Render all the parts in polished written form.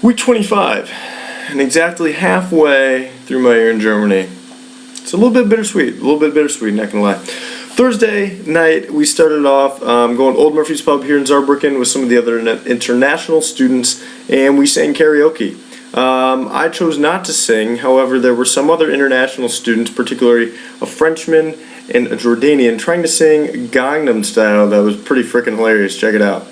Week 25, and exactly halfway through my year in Germany. It's a little bit bittersweet, not gonna lie. Thursday night, we started off going to Old Murphy's Pub here in Saarbrücken with some of the other international students, and we sang karaoke. I chose not to sing, however, there were some other international students, particularly a Frenchman and a Jordanian, trying to sing Gangnam Style. That was pretty freaking hilarious. Check it out.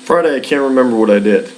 Friday, I can't remember what I did.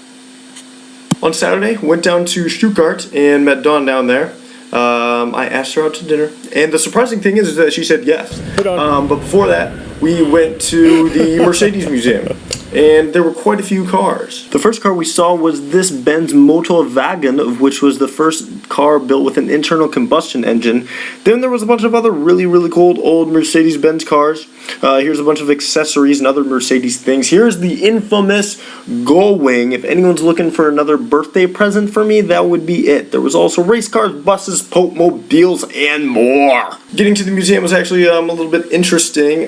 On Saturday, went down to Stuttgart and met Dawn down there. I asked her out to dinner, and the surprising thing is that she said yes. But before that, we went to the Mercedes Museum, and there were quite a few cars. The first car we saw was this Benz Motorwagen, of which was the first car built with an internal combustion engine. Then there was a bunch of other really cool old Mercedes-Benz cars. Here's a bunch of accessories and other Mercedes things. Here's the infamous Gullwing. If anyone's looking for another birthday present for me, that would be it. There was also race cars, buses, Pope-mobiles, and more. Getting to the museum was actually a little bit interesting.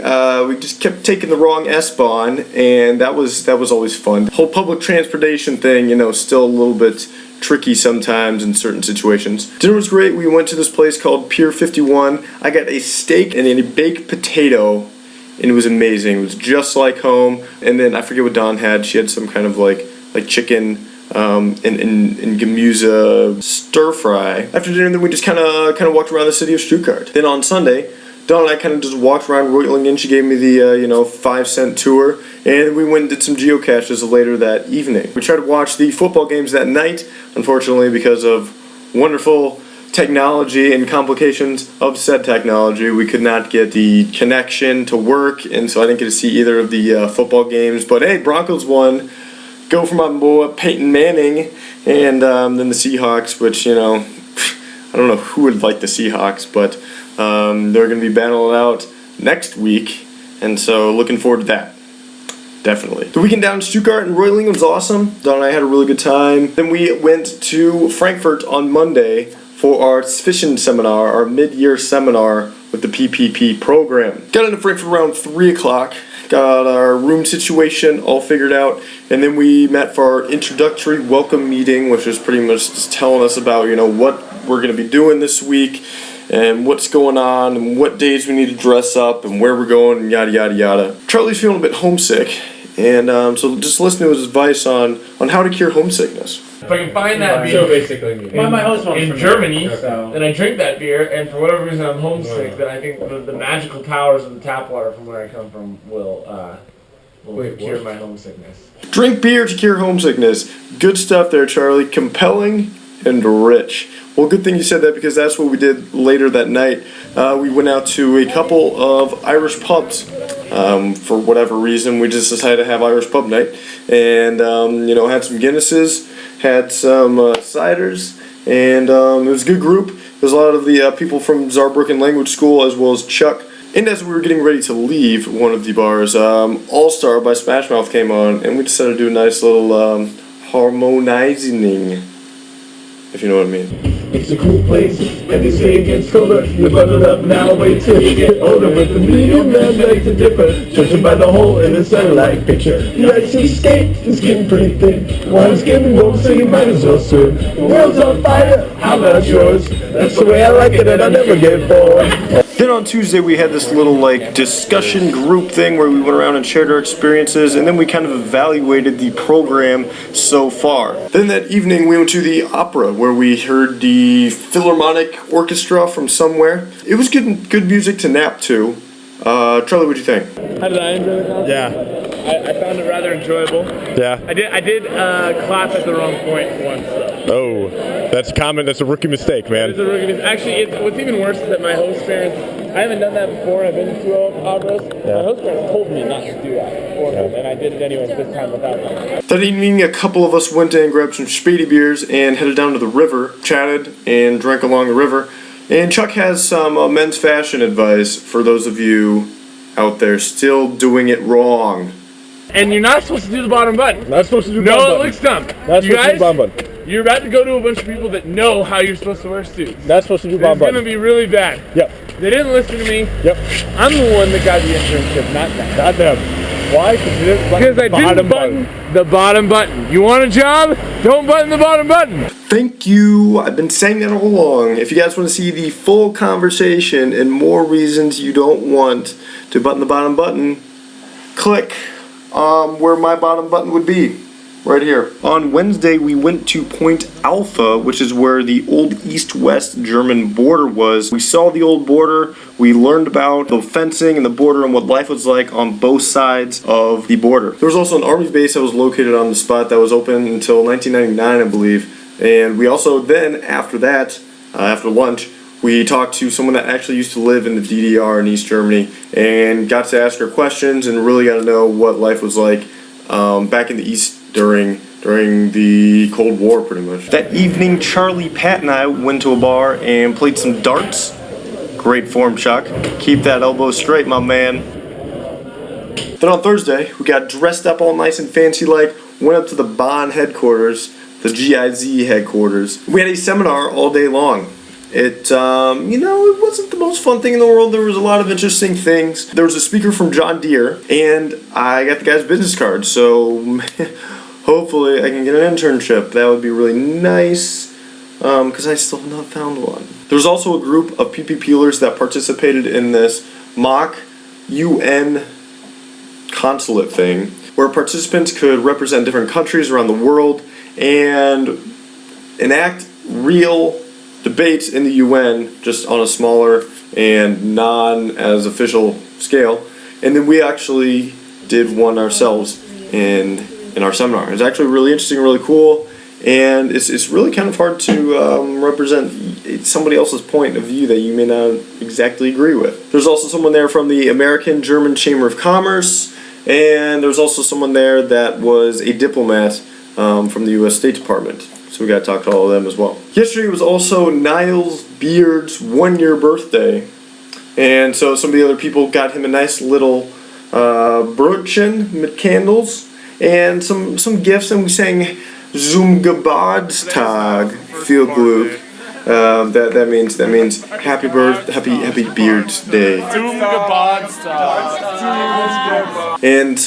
We just kept taking the wrong S-Bahn, and that was always fun. The whole public transportation thing, you know, still a little bit tricky sometimes in certain situations. Dinner was great. We went to this place called Pier 51. I got a steak and a baked potato, and it was amazing. It was just like home. And then I forget what Dawn had. She had some kind of like chicken and Gemüse stir fry. After dinner, then we just kind of walked around the city of Stuttgart. Then on Sunday, Dawn and I kind of just walked around Reutlingen. She gave me the 5-cent tour, and we went and did some geocaches later that evening. We tried to watch the football games that night. Unfortunately, because of wonderful technology and complications of said technology, we could not get the connection to work, and so I didn't get to see either of the football games. But hey, Broncos won. Go for my boy Peyton Manning, and then the Seahawks, which, you know, I don't know who would like the Seahawks, but they're going to be battling out next week, and so looking forward to that. Definitely. The weekend down in Stuttgart and Reutlingen was awesome. Dawn and I had a really good time. Then we went to Frankfurt on Monday for our Zwischen seminar, our mid-year seminar with the PPP program. Got into Frankfurt around 3 o'clock. Got our room situation all figured out, and then we met for our introductory welcome meeting, which was pretty much just telling us about, you know, what we're going to be doing this week, and what's going on, and what days we need to dress up, and where we're going, and yada yada yada. Charlie's feeling a bit homesick, and so just listen to his advice on how to cure homesickness. If I can find that beer so basically in Germany, then I drink that beer, and for whatever reason I'm homesick, then I think the magical powers of the tap water from where I come from will cure my homesickness. Drink beer to cure homesickness. Good stuff there, Charlie. Compelling and rich. Well, good thing you said that, because that's what we did later that night. We went out to a couple of Irish pubs. For whatever reason, we just decided to have Irish pub night, and had some Guinnesses, had some ciders, and it was a good group. There's a lot of the people from Saarbrücken Language School, as well as Chuck. And as we were getting ready to leave one of the bars, All Star by Smash Mouth came on, and we decided to do a nice little harmonizing, if you know what I mean. It's a cool place, and they say it gets colder. You bundle up now, wait till you get older. With the medium man like to differ, judging by the hole in the satellite picture. You actually skate, it's getting pretty thick. One's getting warm, so you might as well swim. The world's on fire, how about yours? That's the way I like it, and I never get bored. Then on Tuesday we had this little discussion group thing where we went around and shared our experiences, and then we kind of evaluated the program so far. Then that evening we went to the opera where we heard the Philharmonic Orchestra from somewhere. It was good music to nap to. Charlie, what'd you think? How did I enjoy the concert? Yeah. I found it rather enjoyable. Yeah. I did clap at the wrong point once, though. Oh, that's common. That's a rookie mistake, man. It's a rookie. Actually, what's even worse is that my host parents, I haven't done that before. I've been to 2 operas. Yeah. My host parents told me not to do that, and I did it anyways this time without them. That evening, a couple of us went and grabbed some Späti beers and headed down to the river, chatted, and drank along the river. And Chuck has some men's fashion advice for those of you out there still doing it wrong. And you're not supposed to do the bottom button. Not supposed to do No, bottom it button. looks dumb. Not You supposed to do guys, bottom button. You're about to go to a bunch of people that know how you're supposed to wear suits. That's supposed to do It's bottom going to button. be really bad. Yep. They didn't listen to me. Yep. I'm the one that got the internship, not them. Not them. Why? Because I didn't button the bottom button. You want a job? Don't button the bottom button. Thank you. I've been saying that all along. If you guys want to see the full conversation and more reasons you don't want to button the bottom button, click where my bottom button would be. Right here. On Wednesday, we went to Point Alpha, which is where the old East-West German border was. We saw the old border. We learned about the fencing and the border and what life was like on both sides of the border. There was also an army base that was located on the spot that was open until 1999, I believe. And we also then, after that, after lunch, we talked to someone that actually used to live in the DDR in East Germany and got to ask her questions and really got to know what life was like back in the East during the Cold War, pretty much. That evening, Charlie, Pat, and I went to a bar and played some darts. Great form, Chuck. Keep that elbow straight, my man. Then on Thursday, we got dressed up all nice and fancy like, went up to the Bonn headquarters, the GIZ headquarters. We had a seminar all day long. It, it wasn't the most fun thing in the world. There was a lot of interesting things. There was a speaker from John Deere, and I got the guy's business card, so hopefully I can get an internship. That would be really nice, because I still have not found one. There was also a group of PP peelers that participated in this mock UN consulate thing, where participants could represent different countries around the world and enact real debates in the UN, just on a smaller and non-as-official scale. And then we actually did one ourselves in our seminar. It's actually really interesting, really cool, and it's really kind of hard to represent somebody else's point of view that you may not exactly agree with. There's also someone there from the American-German Chamber of Commerce, and there's also someone there that was a diplomat from the U.S. State Department. So we got to talk to all of them as well. Yesterday was also Niles Beard's 1-year birthday, and so some of the other people got him a nice little Brötchen with candles and some gifts, and we sang Zum Geburtstag, feel good. That means happy Beard's Day. Zum Geburtstag. And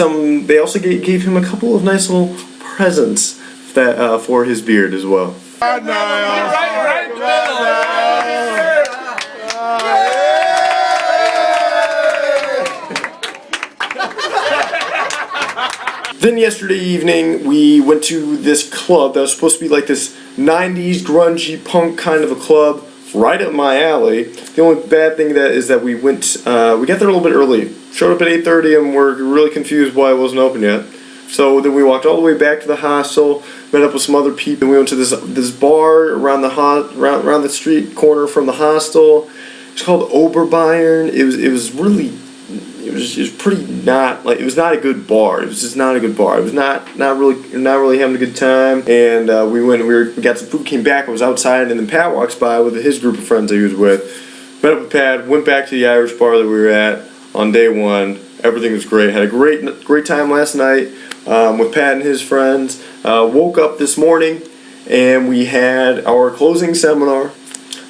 they also gave him a couple of nice little presents that for his beard as well. Right in the middle. Then yesterday evening, we went to this club that was supposed to be like this 90s grungy punk kind of a club, right up my alley. The only bad thing is that we got there a little bit early. Showed up at 8:30 and we're really confused why it wasn't open yet. So then we walked all the way back to the hostel, met up with some other people, and we went to this bar around the street corner from the hostel. It's called Oberbayern. It was pretty not like, it was not a good bar. It was just not a good bar. It was not really having a good time. And we got some food, came back, I was outside, and then Pat walks by with his group of friends that he was with. Met up with Pat, went back to the Irish bar that we were at on day one. Everything was great. Had a great time last night with Pat and his friends. Woke up this morning and we had our closing seminar.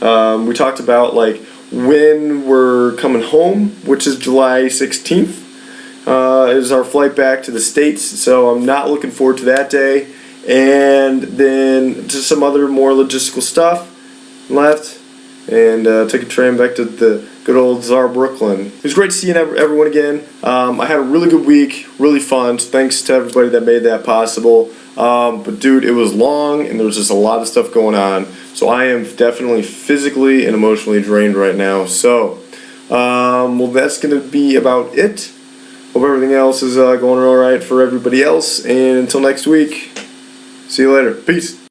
We talked about like when we're coming home, which is July 16th, is our flight back to the States, so I'm not looking forward to that day. And then just some other more logistical stuff, left, and took a train back to the good old Saarbrücken. It was great seeing everyone again. I had a really good week, really fun, so thanks to everybody that made that possible. But dude, it was long and there was just a lot of stuff going on. So I am definitely physically and emotionally drained right now. So, well, that's going to be about it. Hope everything else is going alright for everybody else. And until next week, see you later. Peace.